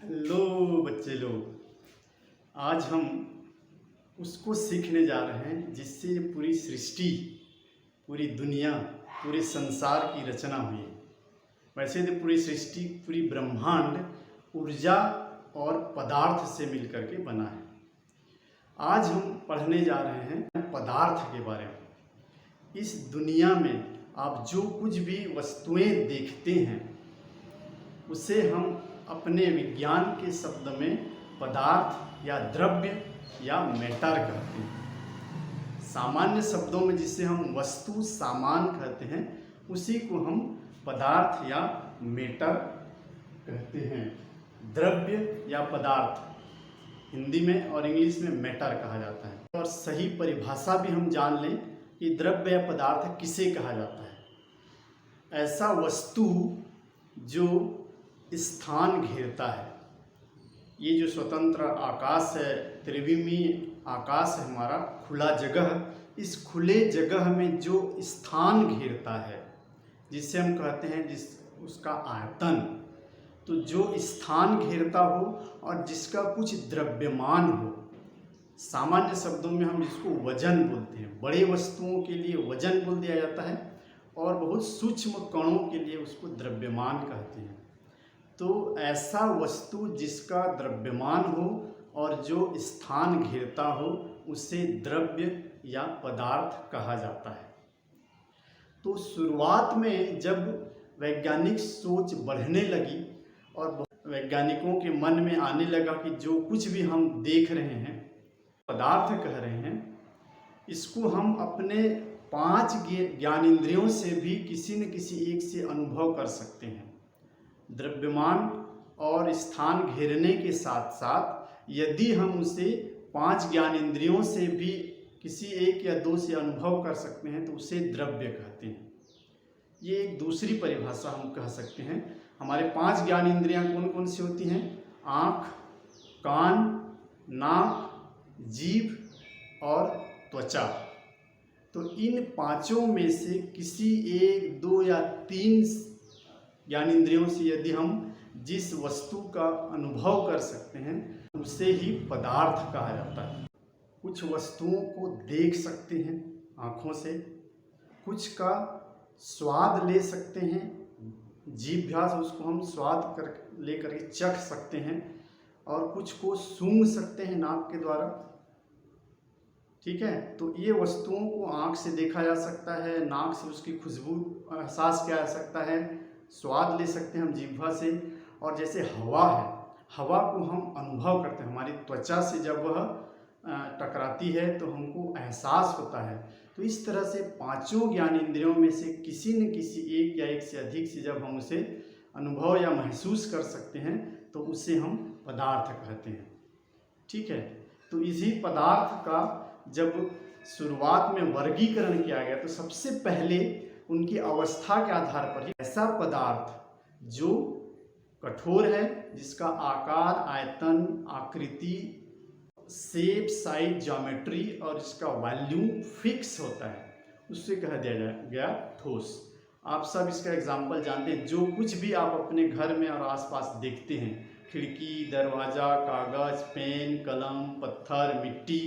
Hello बच्चे लोग, आज हम उसको सीखने जा रहे हैं जिससे पूरी सृष्टि, पूरी दुनिया, पूरे संसार की रचना हुई है। वैसे तो पूरी सृष्टि, पूरी ब्रह्मांड ऊर्जा और पदार्थ से मिलकर के बना है। आज हम पढ़ने जा रहे हैं पदार्थ के बारे में। इस दुनिया में आप जो कुछ भी वस्तुएं देखते हैं उसे हम अपने विज्ञान के शब्द में पदार्थ या द्रव्य या मैटर कहते हैं। सामान्य शब्दों में जिसे हम वस्तु, सामान कहते हैं, उसी को हम पदार्थ या मैटर कहते हैं। द्रव्य या पदार्थ हिंदी में और इंग्लिश में मैटर कहा जाता है। और सही परिभाषा भी हम जान लें कि द्रव्य या पदार्थ किसे कहा जाता है। ऐसा वस्तु जो स्थान घेरता है। ये जो स्वतंत्र आकाश है, त्रिविमीय आकाश है हमारा, खुला जगह, इस खुले जगह में जो स्थान घेरता है जिसे हम कहते हैं उसका आयतन। तो जो स्थान घेरता हो और जिसका कुछ द्रव्यमान हो, सामान्य शब्दों में हम जिसको वजन बोलते हैं। बड़े वस्तुओं के लिए वजन बोल दिया जाता है और बहुत सूक्ष्म कणों के लिए उसको द्रव्यमान कहते हैं। तो ऐसा वस्तु जिसका द्रव्यमान हो और जो स्थान घेरता हो उसे द्रव्य या पदार्थ कहा जाता है। तो शुरुआत में जब वैज्ञानिक सोच बढ़ने लगी और वैज्ञानिकों के मन में आने लगा कि जो कुछ भी हम देख रहे हैं, पदार्थ कह रहे हैं, इसको हम अपने 5 ज्ञानेंद्रियों से भी किसी न किसी एक से अनुभव कर सकते हैं। द्रव्यमान और स्थान घेरने के साथ साथ यदि हम उसे 5 ज्ञानेंद्रियों से भी किसी एक या 2 से अनुभव कर सकते हैं तो उसे द्रव्य कहते हैं। ये एक दूसरी परिभाषा हम कह सकते हैं। हमारे 5 ज्ञानेंद्रियां कौन कौन सी होती हैं? आँख, कान, नाक, जीभ और त्वचा। तो इन 5 में से किसी 1, 2 या 3 ज्ञानेंद्रियों से यदि हम जिस वस्तु का अनुभव कर सकते हैं उसे ही पदार्थ कहा जाता है। कुछ वस्तुओं को देख सकते हैं आँखों से, कुछ का स्वाद ले सकते हैं, जीभ्या से उसको हम स्वाद लेकर के चख सकते हैं, और कुछ को सूंघ सकते हैं नाक के द्वारा। ठीक है, तो ये वस्तुओं को आँख से देखा जा सकता है, नाक से उसकी खुशबू एहसास किया जा सकता है, स्वाद ले सकते हैं हम जीभा से। और जैसे हवा है, हवा को हम अनुभव करते हैं, हमारी त्वचा से जब वह टकराती है तो हमको एहसास होता है। तो इस तरह से 5 ज्ञानेंद्रियों में से किसी न किसी एक या एक से अधिक से जब हम उसे अनुभव या महसूस कर सकते हैं तो उसे हम पदार्थ कहते हैं। ठीक है, तो इसी पदार्थ का जब शुरुआत में वर्गीकरण किया गया तो सबसे पहले उनकी अवस्था के आधार पर ही ऐसा पदार्थ जो कठोर है, जिसका आकार, आयतन, आकृति, शेप, साइज, ज्योमेट्री और इसका वॉल्यूम फिक्स होता है, उससे कह दिया गया ठोस। आप सब इसका एग्जाम्पल जानते हैं। जो कुछ भी आप अपने घर में और आसपास देखते हैं, खिड़की, दरवाज़ा, कागज, पेन, कलम, पत्थर, मिट्टी,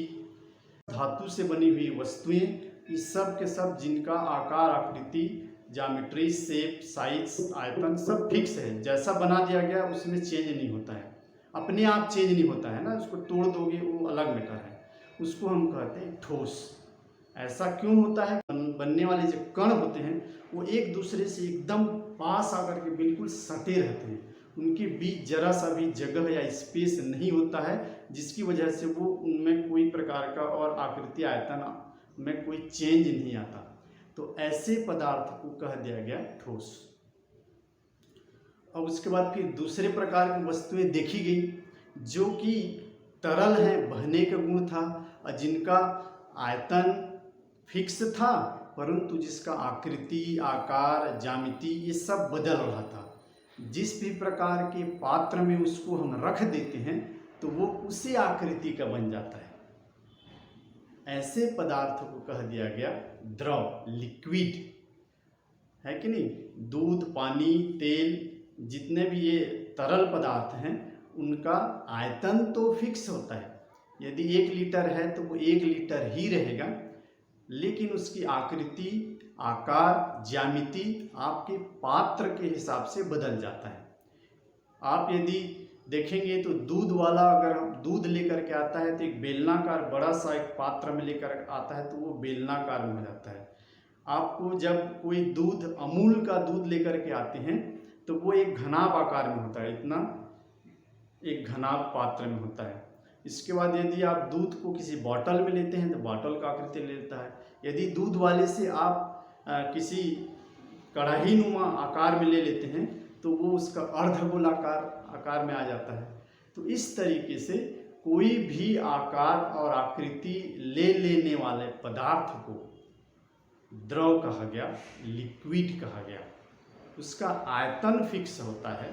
धातु से बनी हुई वस्तुएं, इस सब के सब जिनका आकार, आकृति, ज्योमेट्री, शेप, साइज, आयतन सब फिक्स है, जैसा बना दिया गया उसमें चेंज नहीं होता है, अपने आप चेंज नहीं होता है ना। उसको तोड़ दोगे वो अलग मैटर है, उसको हम कहते हैं ठोस। ऐसा क्यों होता है? बनने वाले जो कण होते हैं वो एक दूसरे से एकदम पास आकर के बिल्कुल सटे रहते हैं, उनके बीच जरा सा भी जगह या स्पेस नहीं होता है, जिसकी वजह से वो उनमें कोई प्रकार का और आकृति, आयतन में कोई चेंज नहीं आता। तो ऐसे पदार्थ को कह दिया गया ठोस। अब उसके बाद फिर दूसरे प्रकार की वस्तुएं देखी गई जो कि तरल हैं, बहने का गुण था, और जिनका आयतन फिक्स था परंतु जिसका आकृति, आकार, ज्यामिति ये सब बदल रहा था। जिस भी प्रकार के पात्र में उसको हम रख देते हैं तो वो उसी आकृति का बन जाता है। ऐसे पदार्थ को कह दिया गया द्रव, लिक्विड, है कि नहीं। दूध, पानी, तेल, जितने भी ये तरल पदार्थ हैं उनका आयतन तो फिक्स होता है। यदि 1 लीटर है तो वो 1 लीटर ही रहेगा, लेकिन उसकी आकृति, आकार, ज्यामिति आपके पात्र के हिसाब से बदल जाता है। आप यदि देखेंगे तो दूध वाला अगर दूध लेकर के आता है तो एक बेलनाकार बड़ा सा एक पात्र में लेकर आता है तो वो बेलनाकार में हो जाता है। आपको जब कोई दूध, अमूल का दूध लेकर के आते हैं तो वो एक घनाभ आकार में होता है, इतना एक घनाभ पात्र में होता है। इसके बाद यदि आप दूध को किसी बॉटल में लेते हैं तो बॉटल का आकृति ले लेता है। यदि दूध वाले से आप किसी कढ़ाईनुमा आकार में ले लेते हैं तो वो उसका अर्धगोलाकार आकार में आ जाता है। तो इस तरीके से कोई भी आकार और आकृति ले लेने वाले पदार्थ को द्रव कहा गया, लिक्विड कहा गया। उसका आयतन फिक्स होता है।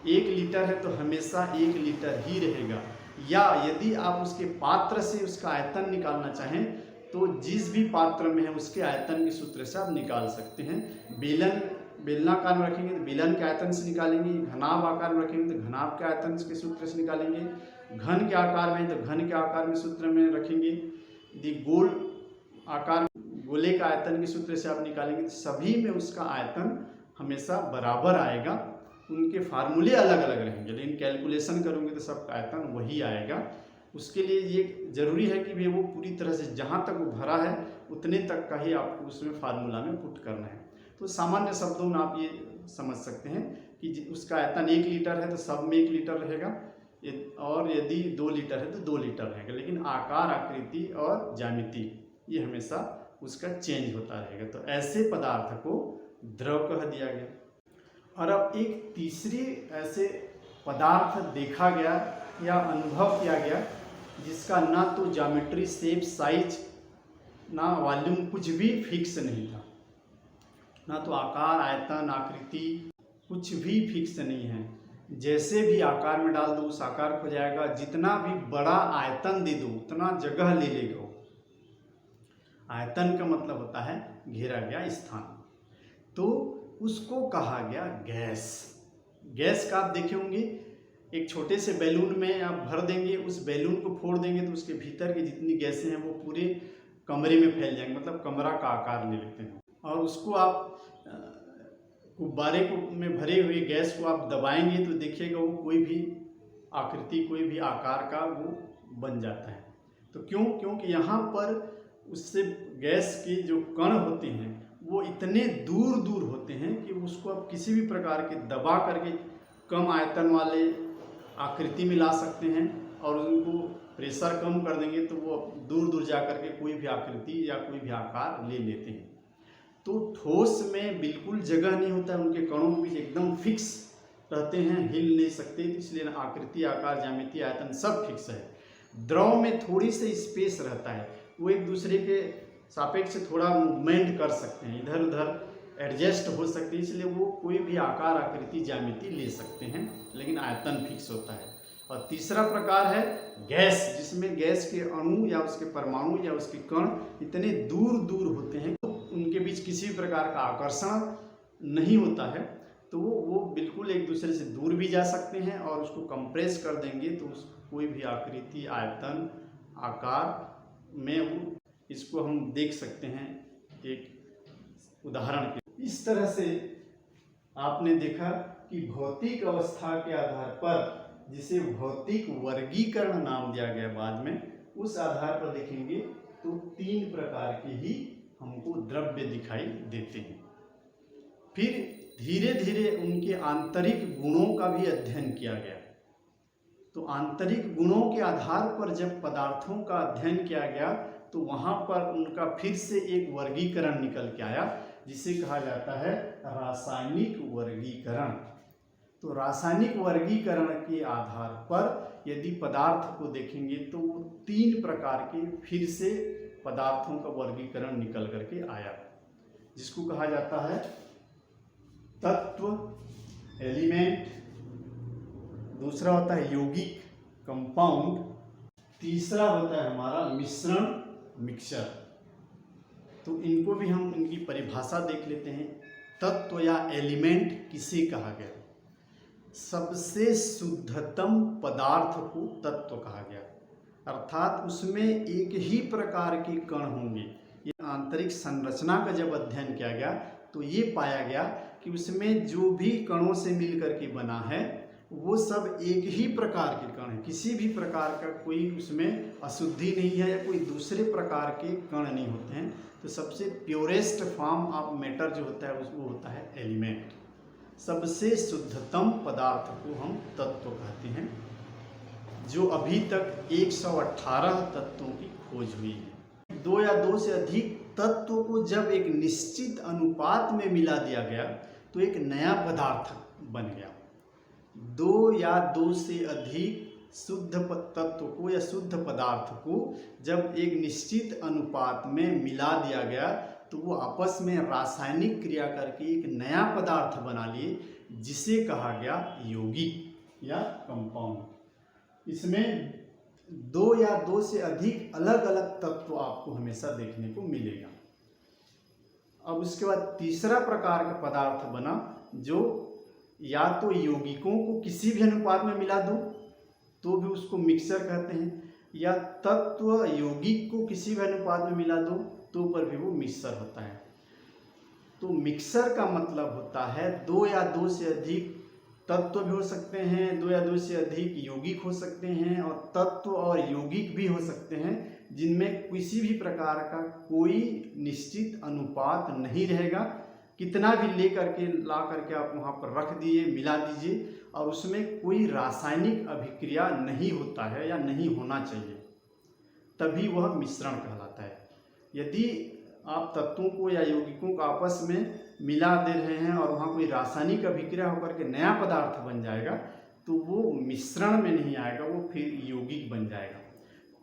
1 लीटर है तो हमेशा 1 लीटर ही रहेगा, या यदि आप उसके पात्र से उसका आयतन निकालना चाहें तो जिस भी पात्र में है उसके आयतन के सूत्र से आप निकाल सकते हैं। बेलनाकार में रखेंगे तो बेलन के आयतन से निकालेंगे, घनाभ आकार में रखेंगे तो घनाभ के आयतन के सूत्र से निकालेंगे, घन के आकार में तो घन के आकार में सूत्र में रखेंगे, यदि गोल आकार, गोले का आयतन के सूत्र से आप निकालेंगे तो सभी में उसका आयतन हमेशा बराबर आएगा। उनके फार्मूले अलग अलग रहेंगे, लेकिन कैलकुलेशन करोगे तो सबका आयतन वही आएगा। उसके लिए ये जरूरी है कि वो पूरी तरह से जहाँ तक वो भरा है उतने तक का ही आपको उसमें फार्मूला में पुट करना है। तो सामान्य शब्दों में आप ये समझ सकते हैं कि उसका आयतन 1 लीटर है तो सब में 1 लीटर रहेगा, और यदि 2 लीटर है तो 2 लीटर रहेगा, लेकिन आकार, आकृति और ज्यामिति ये हमेशा उसका चेंज होता रहेगा। तो ऐसे पदार्थ को द्रव कह दिया गया। और अब एक तीसरी ऐसे पदार्थ देखा गया या अनुभव किया गया जिसका ना तो ज्योमेट्री, शेप, साइज, ना वॉल्यूम, कुछ भी फिक्स नहीं था, ना तो आकार, आयतन, आकृति कुछ भी फिक्स नहीं है। जैसे भी आकार में डाल दो उस आकार को जाएगा, जितना भी बड़ा आयतन दे दो उतना जगह ले लेगा। आयतन का मतलब होता है घेरा गया स्थान। तो उसको कहा गया गैस। गैस का आप देखे होंगे, एक छोटे से बैलून में आप भर देंगे, उस बैलून को फोड़ देंगे तो उसके भीतर की जितनी गैसें हैं वो पूरे कमरे में फैल जाएंगे, मतलब कमरा का आकार ले लेते हैं। और उसको आप गुब्बारे को में भरे हुए गैस को आप दबाएंगे तो देखिएगा वो कोई भी आकृति, कोई भी आकार का वो बन जाता है। तो क्योंकि यहाँ पर उससे गैस के जो कण होते हैं वो इतने दूर दूर होते हैं कि उसको आप किसी भी प्रकार के दबा करके कम आयतन वाले आकृति में ला सकते हैं, और उनको प्रेशर कम कर देंगे तो वो दूर दूर जा कर के कोई भी आकृति या कोई भी आकार ले लेते हैं। तो ठोस में बिल्कुल जगह नहीं होता है, उनके कणों के बीच एकदम फिक्स रहते हैं, हिल नहीं सकते, इसलिए आकृति, आकार, ज्यामिति, आयतन सब फिक्स है। द्रव में थोड़ी सी स्पेस रहता है, वो एक दूसरे के सापेक्ष थोड़ा मूवमेंट कर सकते हैं, इधर उधर एडजस्ट हो सकते हैं, इसलिए वो कोई भी आकार, आकृति, ज्यामिति ले सकते हैं, लेकिन आयतन फिक्स होता है। और तीसरा प्रकार है गैस, जिसमें गैस के अणु या उसके परमाणु या उसके कण इतने दूर दूर होते हैं तो उनके बीच किसी भी प्रकार का आकर्षण नहीं होता है, तो वो बिल्कुल एक दूसरे से दूर भी जा सकते हैं, और उसको कंप्रेस कर देंगे तो कोई भी आकृति, आयतन, आकार में वो इसको हम देख सकते हैं एक उदाहरण के। इस तरह से आपने देखा कि भौतिक अवस्था के आधार पर, जिसे भौतिक वर्गीकरण नाम दिया गया बाद में, उस आधार पर देखेंगे तो 3 प्रकार के ही हमको द्रव्य दिखाई देते हैं। फिर धीरे धीरे उनके आंतरिक गुणों का भी अध्ययन किया गया। तो आंतरिक गुणों के आधार पर जब पदार्थों का अध्ययन किया गया तो वहाँ पर उनका फिर से एक वर्गीकरण निकल के आया, जिसे कहा जाता है रासायनिक वर्गीकरण। तो रासायनिक वर्गीकरण के आधार पर यदि पदार्थ को देखेंगे तो वो 3 प्रकार के फिर से पदार्थों का वर्गीकरण निकल करके आया, जिसको कहा जाता है तत्व, एलिमेंट, दूसरा होता है यौगिक, कंपाउंड, तीसरा होता है हमारा मिश्रण, मिक्सचर। तो इनको भी हम इनकी परिभाषा देख लेते हैं। तत्व या एलिमेंट किसे कहा गया? सबसे शुद्धतम पदार्थ को तत्व कहा गया, अर्थात उसमें एक ही प्रकार के कण होंगे। ये आंतरिक संरचना का जब अध्ययन किया गया तो ये पाया गया कि उसमें जो भी कणों से मिलकर के बना है वो सब एक ही प्रकार के कण हैं, किसी भी प्रकार का कोई उसमें अशुद्धि नहीं है या कोई दूसरे प्रकार के कण नहीं होते हैं। तो सबसे प्योरेस्ट फॉर्म ऑफ मैटर जो होता है वो होता है एलिमेंट। सबसे शुद्धतम पदार्थ को हम तत्व कहते हैं, जो अभी तक 118 तत्वों की खोज हुई है। 2 या 2 से अधिक तत्वों को जब एक निश्चित अनुपात में मिला दिया गया तो एक नया पदार्थ बन गया। 2 या 2 से अधिक शुद्ध तत्व को या शुद्ध पदार्थ को जब एक निश्चित अनुपात में मिला दिया गया तो वो आपस में रासायनिक क्रिया करके एक नया पदार्थ बना लिए, जिसे कहा गया यौगिक या कंपाउंड। इसमें 2 या 2 से अधिक अलग अलग तत्व आपको हमेशा देखने को मिलेगा। अब उसके बाद तीसरा प्रकार का पदार्थ बना, जो या तो यौगिकों को किसी भी अनुपात में मिला दो तो भी उसको मिक्सर कहते हैं, या तत्व यौगिक को किसी भी अनुपात में मिला दो तो पर भी वो मिक्सर होता है। तो मिक्सर का मतलब होता है 2 या 2 से अधिक तत्व भी हो सकते हैं, 2 या 2 से अधिक यौगिक हो सकते हैं, और तत्व और यौगिक भी हो सकते हैं जिनमें किसी भी प्रकार का कोई निश्चित अनुपात नहीं रहेगा। कितना भी ले करके ला करके आप वहाँ पर रख दिए, मिला दीजिए, और उसमें कोई रासायनिक अभिक्रिया नहीं होता है या नहीं होना चाहिए, तभी वह मिश्रण कहलाता है। यदि आप तत्वों को या यौगिकों को आपस में मिला दे रहे हैं और वहाँ कोई रासायनिक अभिक्रिया होकर के नया पदार्थ बन जाएगा तो वो मिश्रण में नहीं आएगा, वो फिर यौगिक बन जाएगा।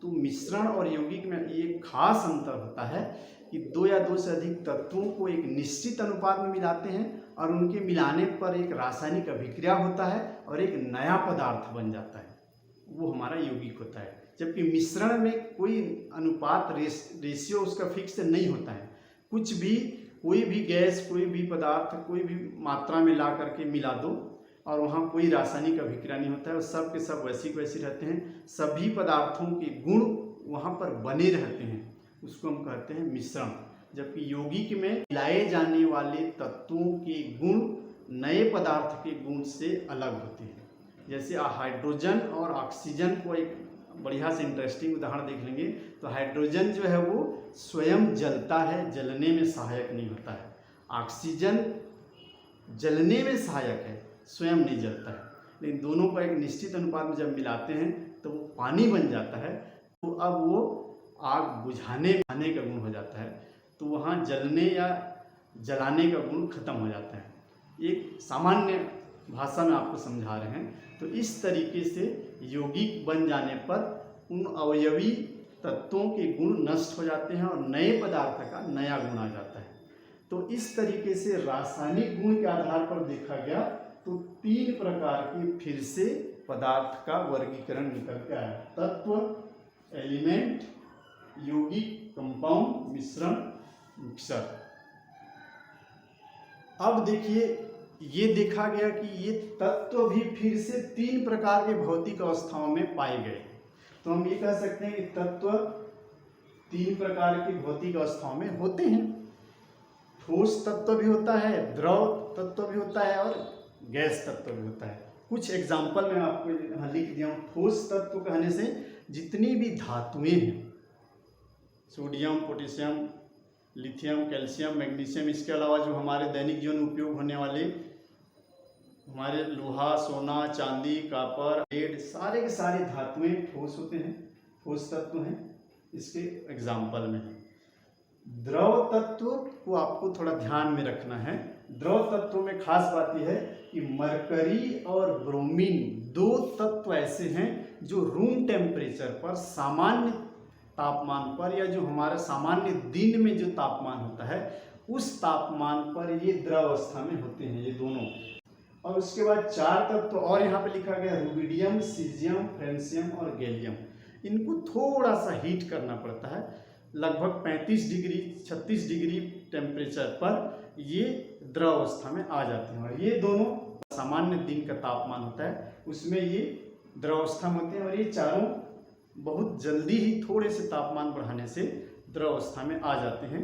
तो मिश्रण और यौगिक में एक खास अंतर होता है कि 2 या 2 से अधिक तत्वों को एक निश्चित अनुपात में मिलाते हैं और उनके मिलाने पर एक रासायनिक अभिक्रिया होता है और एक नया पदार्थ बन जाता है, वो हमारा यौगिक होता है। जबकि मिश्रण में कोई अनुपात रेशियो उसका फिक्स नहीं होता है, कुछ भी कोई भी गैस, कोई भी पदार्थ कोई भी मात्रा में ला करके मिला दो और वहाँ कोई रासायनिक अभिक्रिया नहीं होता है, और सब के सब वैसी वैसी रहते हैं, सभी पदार्थों के गुण वहाँ पर बने रहते हैं, उसको हम कहते हैं मिश्रण। जबकि यौगिक में मिलाए जाने वाले तत्वों के गुण नए पदार्थ के गुण से अलग होते हैं। जैसे हाइड्रोजन और ऑक्सीजन को एक बढ़िया से इंटरेस्टिंग उदाहरण देख लेंगे तो हाइड्रोजन जो है वो स्वयं जलता है, जलने में सहायक नहीं होता है। ऑक्सीजन जलने में सहायक है, स्वयं नहीं जलता है, लेकिन दोनों को एक निश्चित अनुपात में जब मिलाते हैं तो वो पानी बन जाता है। तो अब वो आग बुझाने का गुण हो जाता है, तो वहाँ जलने या जलाने का गुण खत्म हो जाता है। एक सामान्य भाषा में आपको समझा रहे हैं। तो इस तरीके से यौगिक बन जाने पर उन अवयवी तत्वों के गुण नष्ट हो जाते हैं और नए पदार्थ का नया गुण आ जाता है। तो इस तरीके से रासायनिक गुण के आधार पर देखा गया तो 3 प्रकार के फिर से पदार्थ का वर्गीकरण निकल के आया: तत्व, एलिमेंट, यौगिक, कंपाउंड, मिश्रण, मिक्सर। अब देखिए, ये देखा गया कि ये तत्व भी फिर से 3 प्रकार के भौतिक अवस्थाओं में पाए गए। तो हम ये कह सकते हैं कि तत्व 3 प्रकार के भौतिक अवस्थाओं में होते हैं। ठोस तत्व भी होता है, द्रव तत्व भी होता है और गैस तत्व भी होता है। कुछ एग्जाम्पल मैं आपको यहाँ लिख दिया हूँ। ठोस तत्व कहने से जितनी भी धातुएं हैं, sodium, potassium, lithium, calcium, magnesium, इसके अलावा जो हमारे दैनिक जीवन में उपयोग होने वाले हमारे लोहा, सोना, चांदी, कॉपर, लेड, सारे के सारे धातुएं ठोस होते हैं, ठोस तत्व हैं। इसके एग्जाम्पल में है। द्रव तत्व को आपको थोड़ा ध्यान में रखना है। द्रव तत्वों में खास बात यह है कि मरकरी और ब्रोमीन 2 तत्व ऐसे हैं जो रूम टेम्परेचर पर, सामान्य तापमान पर, या जो हमारा सामान्य दिन में जो तापमान होता है उस तापमान पर ये द्रव अवस्था में होते हैं, ये दोनों। और उसके बाद 4 तत्व और यहाँ पे लिखा गया: रुबिडियम, सीजियम, फ्रेंसियम और गैलियम। इनको थोड़ा सा हीट करना पड़ता है, लगभग 35 डिग्री 36 डिग्री टेम्परेचर पर ये द्रव अवस्था में आ जाते हैं, और ये दोनों सामान्य दिन का तापमान होता है उसमें ये द्रवावस्था में होते हैं, और ये चारों बहुत जल्दी ही थोड़े से तापमान बढ़ाने से द्रवावस्था में आ जाते हैं।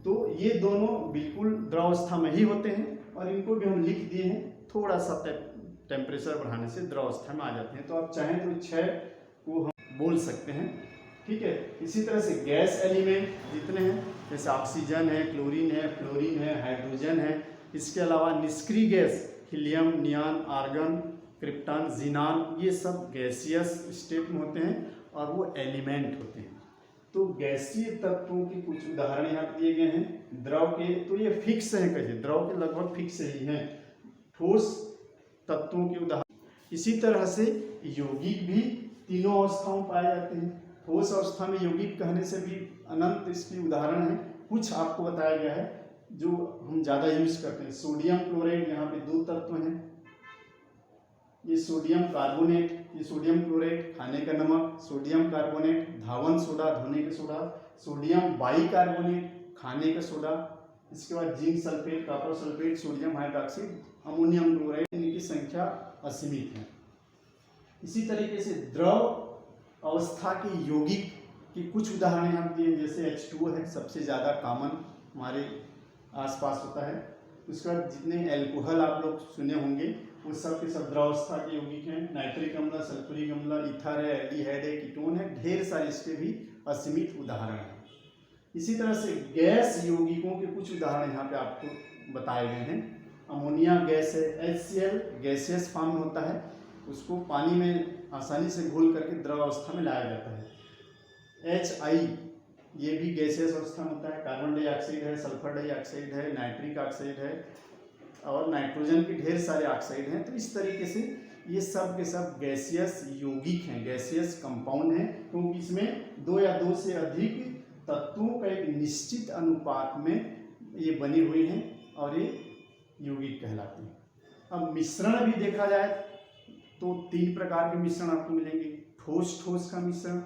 तो ये दोनों बिल्कुल द्रवावस्था में ही होते हैं, और इनको भी हम लिख दिए हैं, थोड़ा सा टेम्परेचर बढ़ाने से द्रवावस्था में आ जाते हैं। तो आप चाहें तो 6 को हम बोल सकते हैं, ठीक है। इसी तरह से गैस एलिमेंट जितने हैं, जैसे ऑक्सीजन है, क्लोरीन है, फ्लोरीन है, हाइड्रोजन है, इसके अलावा निष्क्रिय गैस helium, neon, argon, krypton, xenon, ये सब गैसियस स्टेट में होते हैं और वो एलिमेंट होते हैं। तो गैसीय तत्वों की कुछ उदाहरण यहाँ दिए गए हैं। द्रव के तो ये फिक्स है, कहिए द्रव के लगभग फिक्स ही हैं। ठोस तत्वों के उदाहरण, इसी तरह से यौगिक भी तीनों अवस्थाओं में पाए जाते हैं। ठोस अवस्था में यौगिक कहने से भी अनंत इसकी उदाहरण है। कुछ आपको बताया गया है जो हम ज़्यादा यूज करते हैं। सोडियम क्लोराइड, यहाँ पे 2 तत्व हैं, ये सोडियम कार्बोनेट, ये सोडियम क्लोराइड खाने का नमक, सोडियम कार्बोनेट धावन सोडा धोने का सोडा, सोडियम बाइकार्बोनेट खाने का सोडा, इसके बाद zinc sulphate, copper sulphate, sodium hydroxide, ammonium chloride, इनकी संख्या असीमित है। इसी तरीके से द्रव अवस्था के यौगिक की कुछ उदाहरण हम दिए, जैसे H2O है, सबसे ज़्यादा कॉमन हमारे आसपास होता है। उसके बाद जितने एल्कोहल आप लोग सुने होंगे वो सब के सब द्रवावस्था के यौगिक हैं। नाइट्रिक अम्ल, सल्फ्यूरिक अम्ल, ईथर है, एल्डिहाइड है, कीटोन है, ढेर सारे इसके भी असीमित उदाहरण हैं। इसी तरह से गैस यौगिकों के कुछ उदाहरण यहाँ पे आपको बताए गए हैं। अमोनिया गैस है, HCl गैसियस फॉर्म में होता है, उसको पानी में आसानी से घोल करके द्रव अवस्था में लाया जाता है। HI ये भी गैसियस अवस्था में होता है। कार्बन डाइऑक्साइड है, सल्फर डाइऑक्साइड है, नाइट्रिक ऑक्साइड है और नाइट्रोजन के ढेर सारे ऑक्साइड हैं। तो इस तरीके से ये सब के सब गैसियस यौगिक हैं, गैसियस कंपाउंड हैं, क्योंकि इसमें 2 या 2 से अधिक तत्वों का एक निश्चित अनुपात में ये बने हुए हैं और ये यौगिक कहलाते हैं। अब मिश्रण भी देखा जाए तो 3 प्रकार के मिश्रण आपको मिलेंगे। ठोस का मिश्रण,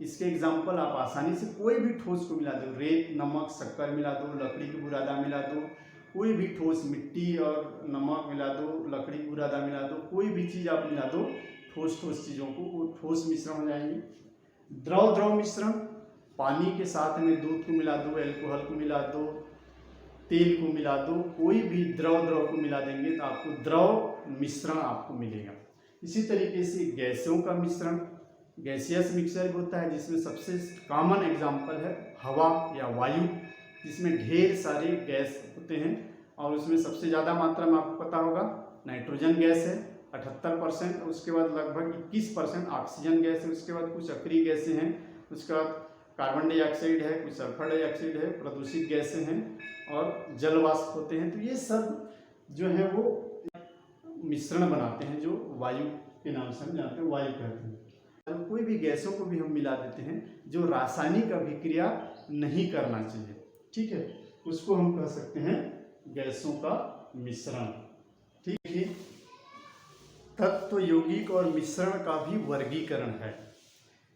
इसके एग्जाम्पल आप आसानी से कोई भी ठोस को मिला दो, रेत, नमक, शक्कर मिला दो, लकड़ी की बुरादा मिला दो, कोई भी ठोस मिट्टी और नमक मिला दो, लकड़ी की बुरादा मिला दो, कोई भी चीज़ आप मिला दो ठोस चीज़ों को, वो ठोस मिश्रण हो जाएंगे। द्रव मिश्रण, पानी के साथ में दूध को मिला दो, एल्कोहल को मिला दो, तेल को मिला दो, कोई भी द्रव को मिला देंगे तो आपको द्रव मिश्रण आपको मिलेगा। इसी तरीके से गैसों का मिश्रण, गैसियस मिक्सचर होता है, जिसमें सबसे कॉमन एग्जाम्पल है हवा या वायु, जिसमें ढेर सारे गैस होते हैं और उसमें सबसे ज़्यादा मात्रा में आपको पता होगा नाइट्रोजन गैस है 78%, उसके बाद लगभग 21% ऑक्सीजन गैस है, उसके बाद कुछ अक्रिय गैसें हैं, उसके बाद कार्बन डाइऑक्साइड है, कुछ सल्फर डाइऑक्साइड है, प्रदूषित गैसें हैं और जल वाष्प होते हैं। तो ये सब जो है वो मिश्रण बनाते हैं जो वायु के नाम से हम जानते हैं, वायु कहते हैं। कोई भी गैसों को भी हम मिला देते हैं जो रासायनिक अभिक्रिया नहीं करना चाहिए, ठीक है, उसको हम कह सकते हैं गैसों का मिश्रण। ठीक है, तत्व, यौगिक और मिश्रण का भी वर्गीकरण है।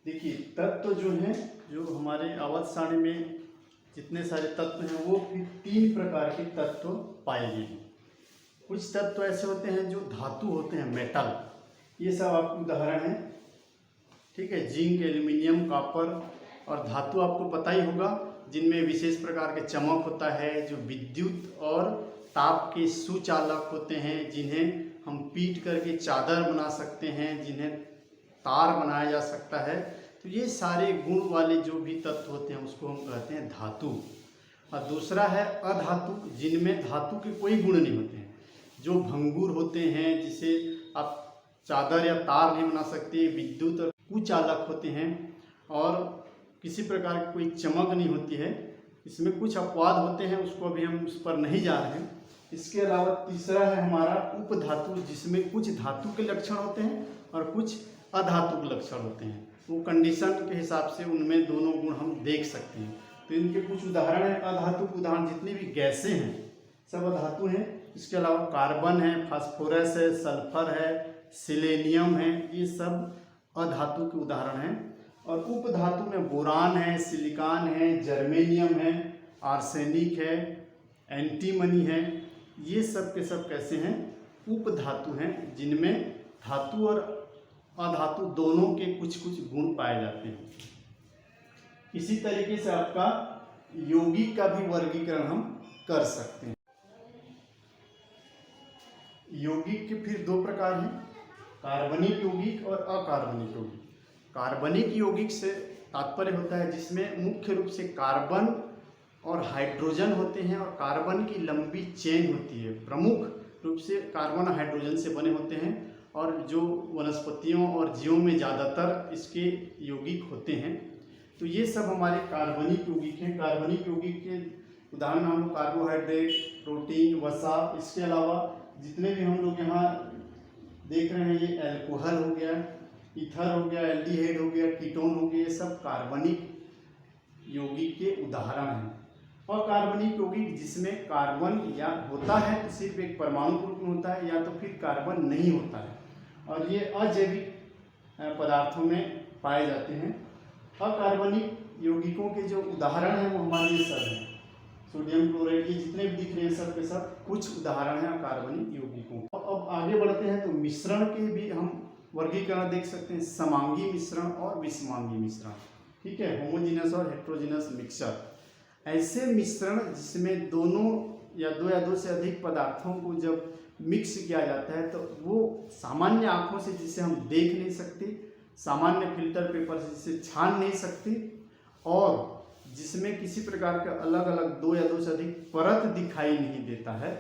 देखिए तत्व जो है, जो हमारे आवर्त सारणी में जितने सारे तत्व हैं वो 3 प्रकार के तत्व पाए गए हैं। कुछ तत्व ऐसे होते हैं जो धातु होते हैं, मेटल, ये सब आपको उदाहरण है, ठीक है, जिंक, एल्यूमिनियम, कॉपर। और धातु आपको पता ही होगा जिनमें विशेष प्रकार के चमक होता है, जो विद्युत और ताप के सुचालक होते हैं, जिन्हें हम पीट करके चादर बना सकते हैं, जिन्हें तार बनाया जा सकता है। तो ये सारे गुण वाले जो भी तत्व होते हैं उसको हम कहते हैं धातु। और दूसरा है अधातु, जिनमें धातु के कोई गुण नहीं होते हैं, जो भंगुर होते हैं, जिसे आप चादर या तार नहीं बना सकते, विद्युत और कुचालक होते हैं और किसी प्रकार की कोई चमक नहीं होती है। इसमें कुछ अपवाद होते हैं, उसको अभी हम उस पर नहीं जा रहे हैं। इसके अलावा तीसरा है हमारा उपधातु, जिसमें कुछ धातु के लक्षण होते हैं और कुछ अधातु के लक्षण होते हैं। वो कंडीशन के हिसाब से उनमें दोनों गुण हम देख सकते हैं। तो इनके कुछ उदाहरण हैं अधातु के उदाहरण, जितनी भी गैसें हैं सब अधातु हैं। इसके अलावा कार्बन है, फास्फोरस है, सल्फर है, सिलेनियम है, ये सब अधातु के उदाहरण हैं। और उपधातु में बोरान है, सिलिकॉन है, जर्मेनियम है, आर्सेनिक है, एंटीमनी है, ये सब के सब कैसे हैं उपधातु हैं जिनमें धातु और अधातु दोनों के कुछ कुछ गुण पाए जाते हैं। इसी तरीके से आपका यौगिक का भी वर्गीकरण हम कर सकते हैं। यौगिक के फिर दो प्रकार हैं, कार्बनिक यौगिक और अकार्बनिक यौगिक। कार्बनिक यौगिक से तात्पर्य होता है जिसमें मुख्य रूप से कार्बन और हाइड्रोजन होते हैं और कार्बन की लंबी चेन होती है। प्रमुख रूप से कार्बन और हाइड्रोजन से बने होते हैं और जो वनस्पतियों और जीवों में ज़्यादातर इसके यौगिक होते हैं। तो ये सब हमारे कार्बनिक यौगिक हैं। कार्बनिक यौगिक के उदाहरण हम कार्बोहाइड्रेट, प्रोटीन, वसा, इसके अलावा जितने भी हम लोग यहाँ देख रहे हैं, ये एल्कोहल हो गया, ईथर हो गया, एल्डिहाइड हो गया, कीटोन हो गया, ये सब कार्बनिक यौगिक के उदाहरण हैं। और कार्बनिक यौगिक जिसमें कार्बन या होता है तो सिर्फ एक परमाणु रूप में होता है या तो फिर कार्बन नहीं होता है, और ये अजैविक पदार्थों में पाए जाते हैं। अकार्बनिक यौगिकों के जो उदाहरण हैं वो हमारे ये सब हैं, सोडियम क्लोराइड, ये जितने भी दिख रहे हैं सब के सब कुछ उदाहरण हैं अकार्बनिक यौगिकों। अब आगे बढ़ते हैं तो मिश्रण के भी हम वर्गीकरण देख सकते हैं, समांगी मिश्रण और विषमांगी मिश्रण। ठीक है, होमोजीनस और हेट्रोजीनस मिक्सचर, ऐसे मिश्रण जिसमें दोनों या दो से अधिक पदार्थों को जब मिक्स किया जाता है तो वो सामान्य आँखों से जिसे हम देख नहीं सकते, सामान्य फिल्टर पेपर से जिसे छान नहीं सकते, और जिसमें किसी प्रकार का अलग अलग दो या दो से अधिक परत दिखाई नहीं देता है,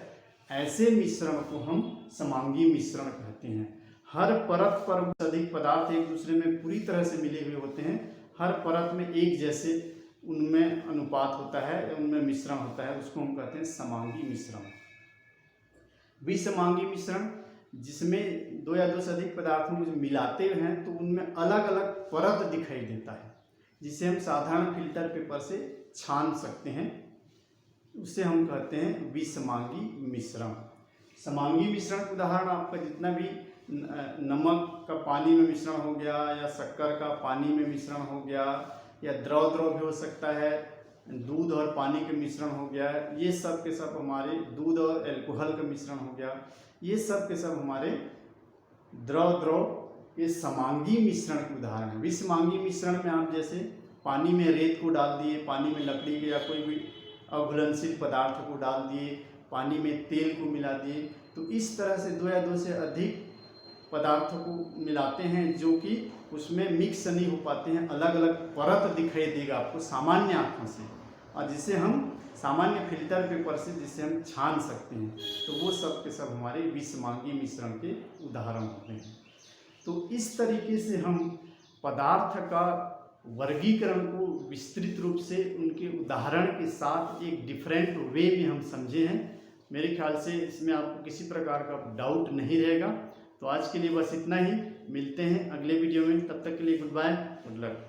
ऐसे मिश्रण को हम समांगी मिश्रण कहते हैं। हर परत पर अधिक पदार्थ एक दूसरे में पूरी तरह से मिले हुए होते हैं, हर परत में एक जैसे उनमें अनुपात होता है, उनमें मिश्रण होता है, उसको हम कहते हैं समांगी मिश्रण। विषमांगी मिश्रण जिसमें दो या दो से अधिक पदार्थों को मिलाते हैं तो उनमें अलग अलग परत दिखाई देता है, जिसे हम साधारण फिल्टर पेपर से छान सकते हैं, उसे हम कहते हैं विषमांगी मिश्रण। समांगी मिश्रण का उदाहरण आपका जितना भी नमक का पानी में मिश्रण हो गया या शक्कर का पानी में मिश्रण हो गया या द्रव भी हो सकता है, दूध और पानी के मिश्रण हो गया, ये सब के सब हमारे दूध और अल्कोहल का मिश्रण हो गया, ये सब के सब हमारे द्रव ये समांगी मिश्रण के उदाहरण है। विषमांगी मिश्रण में आप जैसे पानी में रेत को डाल दिए, पानी में लकड़ी के या कोई भी अघुलनशील पदार्थ को डाल दिए, पानी में तेल को मिला दिए, तो इस तरह से दो या दो से अधिक पदार्थों को मिलाते हैं जो कि उसमें मिक्स नहीं हो पाते हैं, अलग अलग परत दिखाई देगा आपको सामान्य आँखों से, और जिसे हम सामान्य फिल्टर पेपर से जिसे हम छान सकते हैं, तो वो सब के सब हमारे विषमांगी मिश्रण के उदाहरण होते हैं। तो इस तरीके से हम पदार्थ का वर्गीकरण को विस्तृत रूप से उनके उदाहरण के साथ एक डिफरेंट वे में हम समझे हैं। मेरे ख्याल से इसमें आपको किसी प्रकार का डाउट नहीं रहेगा। तो आज के लिए बस इतना ही, मिलते हैं अगले वीडियो में, तब तक के लिए गुड बाय, गुड लक।